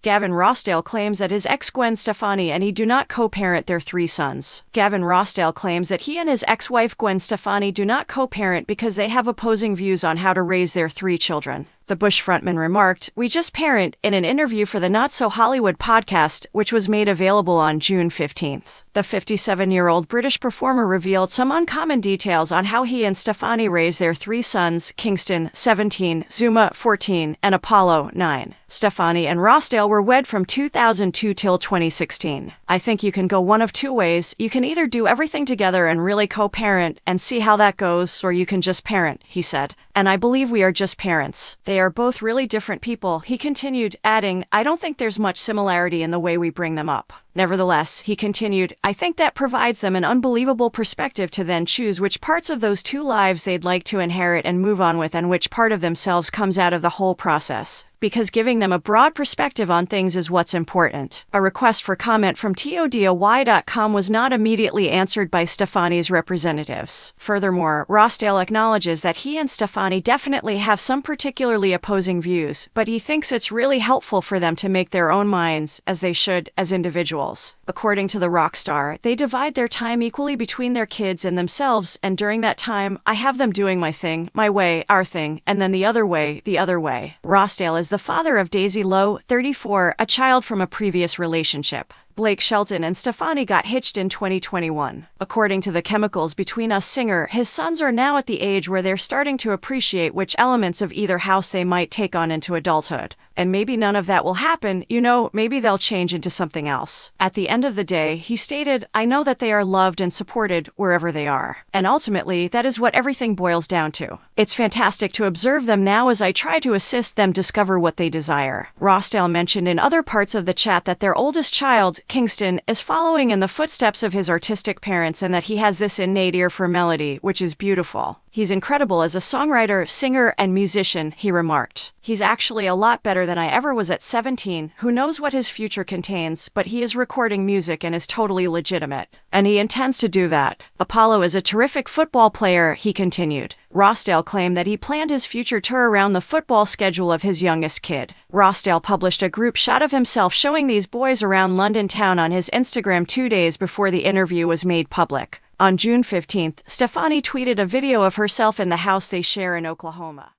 Gavin Rossdale claims that his ex Gwen Stefani and he do not co-parent their 3 sons. Gavin Rossdale claims that he and his ex-wife Gwen Stefani do not co-parent because they have opposing views on how to raise their 3 children. The Bush frontman remarked, "We just parent," in an interview for the Not So Hollywood podcast, which was made available on June 15th. The 57-year-old British performer revealed some uncommon details on how he and Stefani raised their 3 sons, Kingston, 17, Zuma, 14, and Apollo, 9. Stefani and Rossdale were wed from 2002 till 2016. "I think you can go one of 2 ways. You can either do everything together and really co-parent and see how that goes, or you can just parent," he said. "And I believe we are just parents. They are both really different people," he continued, adding, "I don't think there's much similarity in the way we bring them up. Nevertheless," he continued, "I think that provides them an unbelievable perspective to then choose which parts of those 2 lives they'd like to inherit and move on with and which part of themselves comes out of the whole process. Because giving them a broad perspective on things is what's important." A request for comment from TODY.com was not immediately answered by Stefani's representatives. Furthermore, Rossdale acknowledges that he and Stefani definitely have some particularly opposing views, but he thinks it's really helpful for them to make their own minds, as they should, as individuals. According to the rock star, they divide their time equally between their kids and themselves, and during that time, I have them doing my thing, my way, our thing, and then the other way, the other way. Rossdale is the father of Daisy Lowe, 34, a child from a previous relationship. Blake Shelton and Stefani got hitched in 2021. According to the Chemicals Between Us singer, his sons are now at the age where they're starting to appreciate which elements of either house they might take on into adulthood. And maybe none of that will happen, maybe they'll change into something else. At the end of the day, he stated, "I know that they are loved and supported wherever they are. And ultimately, that is what everything boils down to. It's fantastic to observe them now as I try to assist them discover what they desire." Rossdale mentioned in other parts of the chat that their oldest child, Kingston, is following in the footsteps of his artistic parents and that he has this innate ear for melody, which is beautiful. "He's incredible as a songwriter, singer, and musician," he remarked. "He's actually a lot better than I ever was at 17. Who knows what his future contains, but he is recording music and is totally legitimate. And he intends to do that. Apollo is a terrific football player," he continued. Rossdale claimed that he planned his future tour around the football schedule of his youngest kid. Rossdale published a group shot of himself showing these boys around London town on his Instagram 2 days before the interview was made public. On June 15th, Stefani tweeted a video of herself in the house they share in Oklahoma.